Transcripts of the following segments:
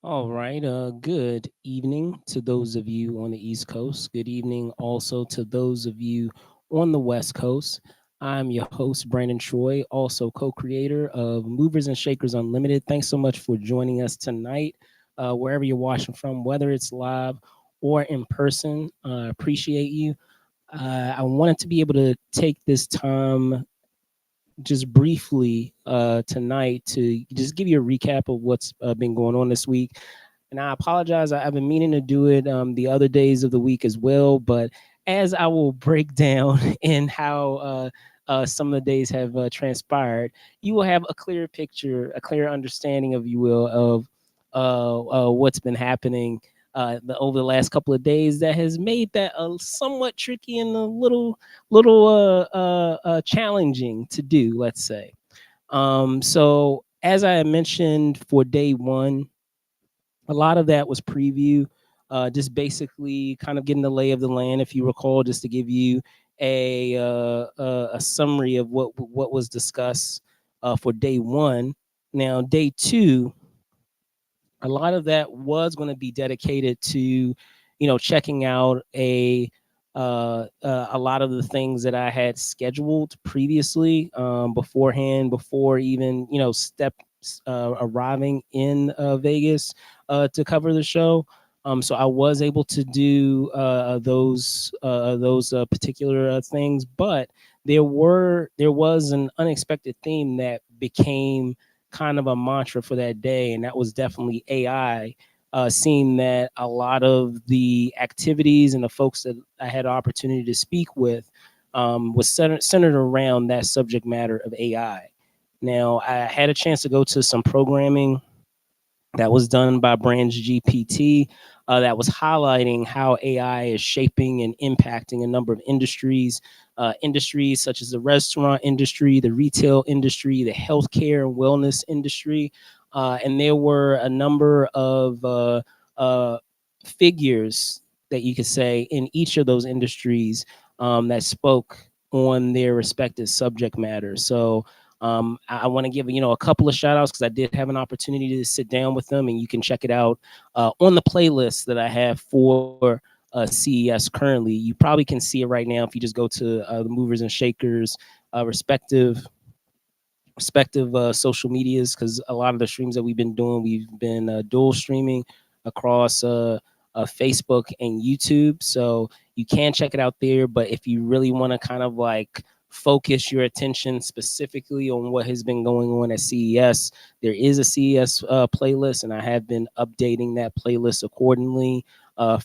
All right. Good evening to those of you on the East Coast. Good evening also to those of you on the West Coast. I'm your host, Brandon Troy, also co creator of Movers and Shakers Unlimited. Thanks so much for joining us tonight, wherever you're watching from, whether it's live or in person. Appreciate you. I wanted to be able to take this time just briefly tonight to just give you a recap of what's been going on this week. And I apologize, I've been meaning to do it the other days of the week as well. But as I will break down in how some of the days have transpired, you will have a clear picture, a clear understanding, of you will, of what's been happening over the last couple of days that has made that somewhat tricky and a little challenging to do, let's say. So as I mentioned for day one, a lot of that was preview, just basically kind of getting the lay of the land, if you recall, just to give you a summary of what was discussed for day one. Now, day two, a lot of that was going to be dedicated to, checking out a lot of the things that I had scheduled previously, beforehand, before even arriving in Vegas to cover the show. So I was able to do those particular things, but there was an unexpected theme that became kind of a mantra for that day, and that was definitely AI. Seeing that a lot of the activities and the folks that I had the opportunity to speak with was centered around that subject matter of AI. Now, I had a chance to go to some programming that was done by Branch GPT, that was highlighting how AI is shaping and impacting a number of industries, industries such as the restaurant industry, the retail industry, the healthcare and wellness industry. And there were a number of figures that you could say in each of those industries that spoke on their respective subject matter. So I want to give a couple of shout outs because I did have an opportunity to sit down with them, and you can check it out on the playlist that I have for CES currently. You probably can see it right now if you just go to the Movers and Shakers respective social medias, because a lot of the streams that we've been doing, we've been dual streaming across Facebook and YouTube. So you can check it out there. But if you really want to kind of like focus your attention specifically on what has been going on at CES, there is a CES playlist, and I have been updating that playlist accordingly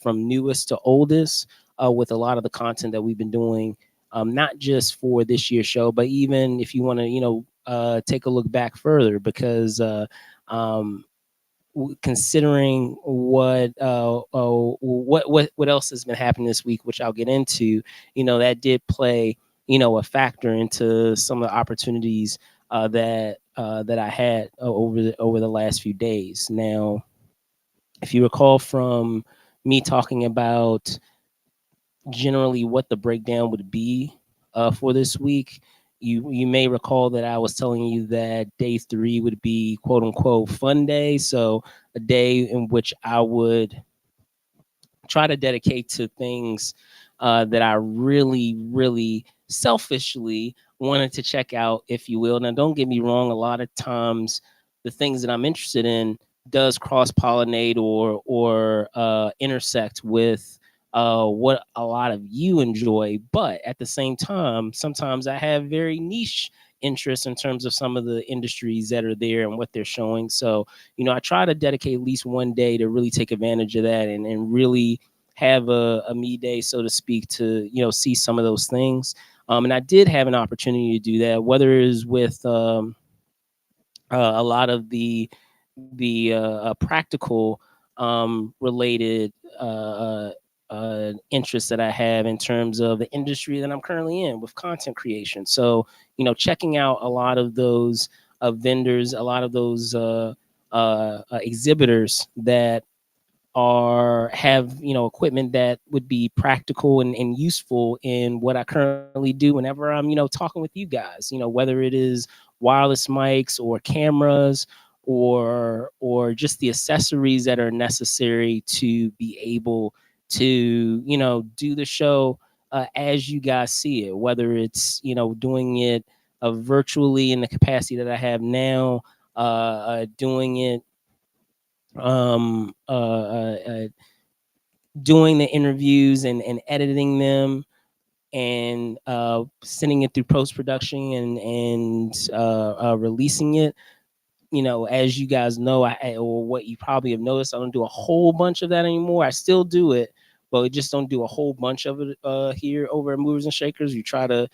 from newest to oldest with a lot of the content that we've been doing. Not just for this year's show, but even if you want to, take a look back further, because um, considering what else has been happening this week, which I'll get into, that did play, a factor into some of the opportunities that I had over the last few days. Now, if you recall from me talking about generally what the breakdown would be for this week. You may recall that I was telling you that day three would be quote unquote fun day. So a day in which I would try to dedicate to things that I really, really selfishly wanted to check out, if you will. Now, don't get me wrong, a lot of times the things that I'm interested in does cross pollinate or intersect with what a lot of you enjoy. But at the same time, sometimes I have very niche interests in terms of some of the industries that are there and what they're showing. So, I try to dedicate at least one day to really take advantage of that, and really have a me day, so to speak, to, see some of those things. And I did have an opportunity to do that, whether it is with a lot of the practical related interests that I have in terms of the industry that I'm currently in with content creation. So, checking out a lot of those vendors, a lot of those exhibitors that have equipment that would be practical and useful in what I currently do whenever I'm talking with you guys, whether it is wireless mics or cameras or just the accessories that are necessary to be able to, do the show as you guys see it, whether it's, doing it virtually in the capacity that I have now, doing it, um, uh, uh, uh, doing the interviews and editing them, and sending it through post production and releasing it. As you guys know, or what you probably have noticed, I don't do a whole bunch of that anymore. I still do it, but we just don't do a whole bunch of it here over at Movers and Shakers. We try to,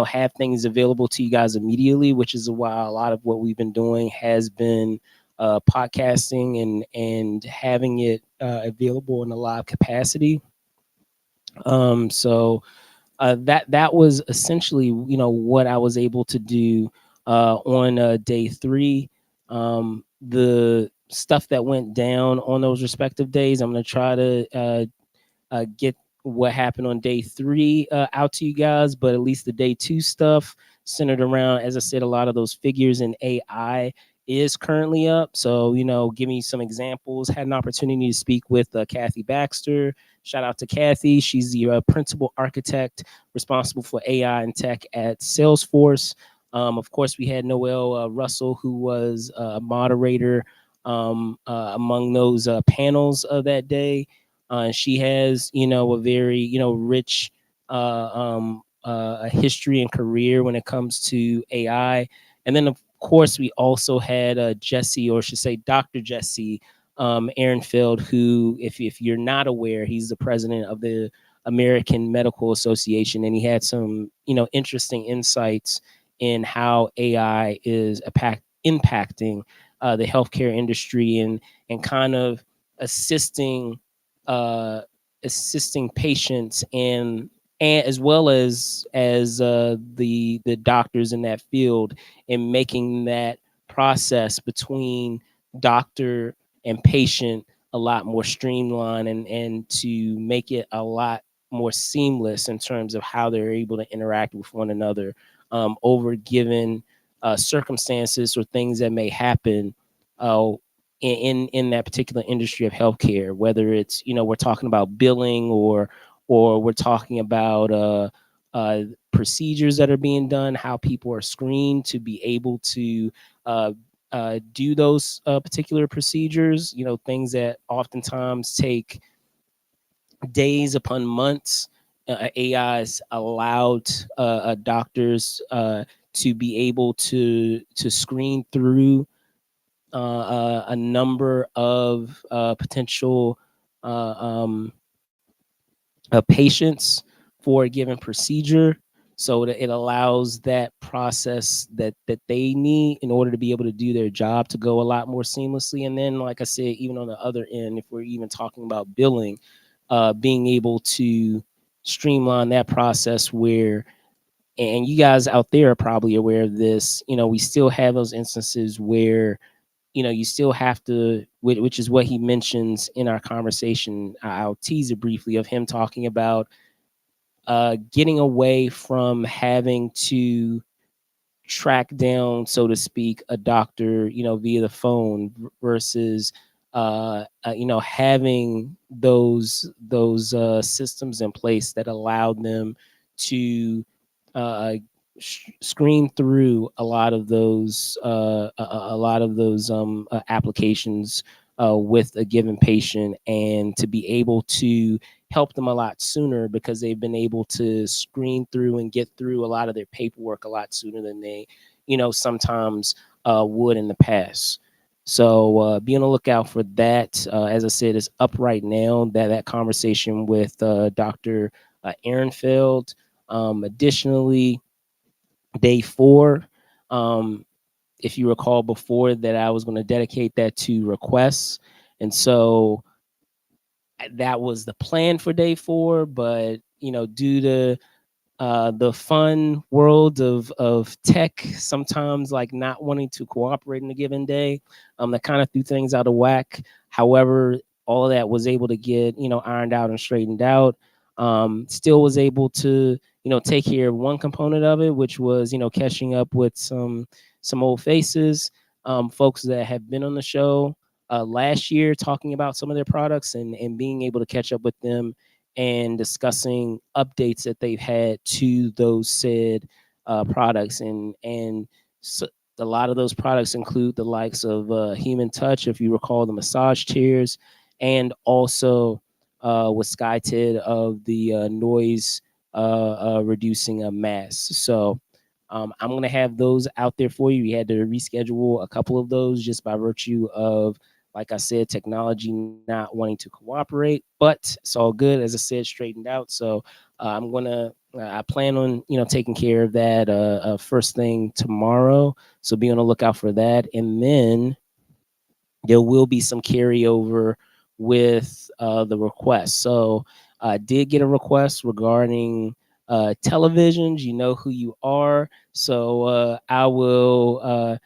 have things available to you guys immediately, which is why a lot of what we've been doing has been podcasting and having it available in a live capacity. So that was essentially, what I was able to do on day 3. The stuff that went down on those respective days, I'm going to try to get what happened on day 3 out to you guys, but at least the day 2 stuff centered around, as I said, a lot of those figures in AI is currently up. So, give me some examples. Had an opportunity to speak with Kathy Baxter. Shout out to Kathy. She's the principal architect responsible for AI and tech at Salesforce. Of course, we had Noelle Russell, who was a moderator among those panels of that day. She has, a very, rich a history and career when it comes to AI. And then, of course, we also had Jesse, or I should say Dr. Jesse Ehrenfeld, who, if you're not aware, he's the president of the American Medical Association, and he had some, interesting insights in how AI is impacting the healthcare industry and kind of assisting uh, assisting patients and as well as the doctors in that field, in making that process between doctor and patient a lot more streamlined, and to make it a lot more seamless in terms of how they're able to interact with one another over given circumstances or things that may happen uh, in that particular industry of healthcare, whether it's, we're talking about billing, or we're talking about procedures that are being done, how people are screened to be able to do those particular procedures, things that oftentimes take days upon months. AI has allowed doctors to be able to screen through a number of potential uh, um, patients for a given procedure, so that it allows that process that they need in order to be able to do their job to go a lot more seamlessly. And then, like I said, even on the other end, if we're even talking about billing, being able to streamline that process where, and you guys out there are probably aware of this, we still have those instances where, you still have to, which is what he mentions in our conversation. I'll tease it briefly, of him talking about getting away from having to track down, so to speak, a doctor, via the phone, versus having those systems in place that allowed them to uh, screen through a lot of those applications with a given patient, and to be able to help them a lot sooner, because they've been able to screen through and get through a lot of their paperwork a lot sooner than they, sometimes would in the past. So be on the lookout for that. As I said, it's up right now. That conversation with Dr. Ehrenfeld. Additionally, day 4, um, if you recall before, that I was going to dedicate that to requests, and so that was the plan for day 4. But due to the fun world of tech sometimes like not wanting to cooperate in a given day, that kind of threw things out of whack. However, all of that was able to get, ironed out and straightened out. Still was able to, take care of one component of it, which was, catching up with some old faces. folks that have been on the show last year talking about some of their products and being able to catch up with them and discussing updates that they've had to those said products. And so a lot of those products include the likes of Human Touch, if you recall, the massage chairs, and also with SkyTid of the noise reducing a mask. So I'm going to have those out there for you. We had to reschedule a couple of those just by virtue of, like I said, technology not wanting to cooperate, but it's all good. As I said, straightened out. So I'm going to, I plan on, taking care of that first thing tomorrow. So be on the lookout for that. And then there will be some carryover with the request. So I did get a request regarding televisions. You know who you are. So I will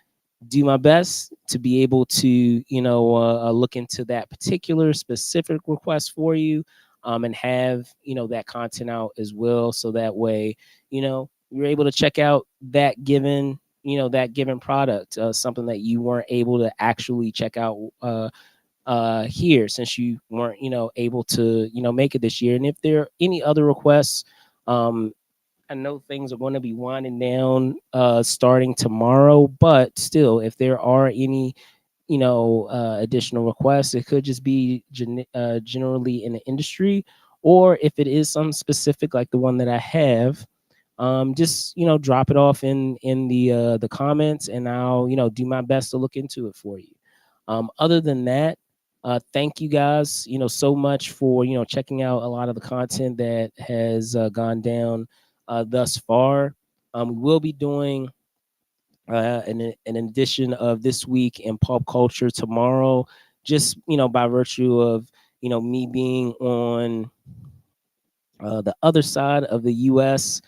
do my best to be able to, look into that particular specific request for you, and have, that content out as well. So that way, you're able to check out that given product, something that you weren't able to actually check out here, since you weren't, able to, make it this year. And if there are any other requests, um, I know things are going to be winding down starting tomorrow, but still, if there are any, additional requests, it could just be generally in the industry, or if it is something specific like the one that I have, just drop it off in the comments, and I'll do my best to look into it for you. Other than that, thank you guys so much for checking out a lot of the content that has gone down thus far. We will be doing an edition of This Week in Pop Culture tomorrow, just by virtue of me being on the other side of the U.S.,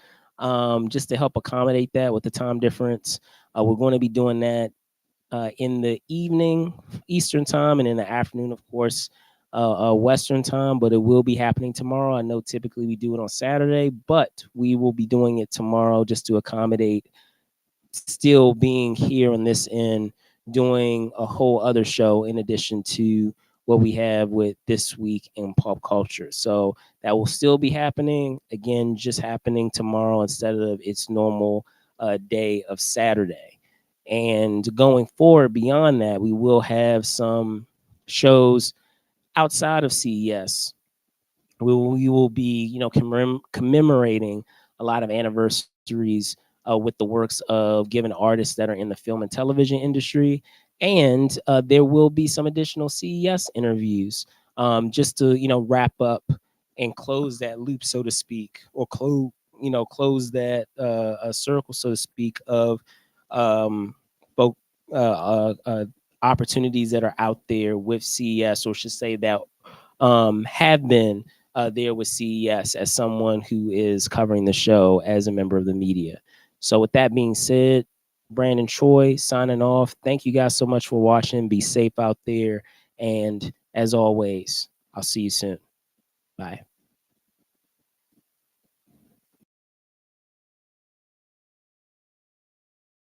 just to help accommodate that with the time difference. We're going to be doing that in the evening, Eastern time, and in the afternoon, of course, Western time. But it will be happening tomorrow. I know typically we do it on Saturday, but we will be doing it tomorrow just to accommodate still being here on this end, doing a whole other show in addition to what we have with This Week in Pop Culture. So that will still be happening, again, just happening tomorrow instead of its normal day of Saturday. And going forward beyond that, we will have some shows outside of CES. We will be, commemorating a lot of anniversaries with the works of given artists that are in the film and television industry. And there will be some additional CES interviews, just to, wrap up and close that loop, so to speak, or close that a circle, so to speak, of um, both opportunities that are out there with CES, or should say that have been there with CES as someone who is covering the show as a member of the media. So, with that being said, Brandon Choi signing off. Thank you guys so much for watching. Be safe out there. And as always, I'll see you soon. Bye.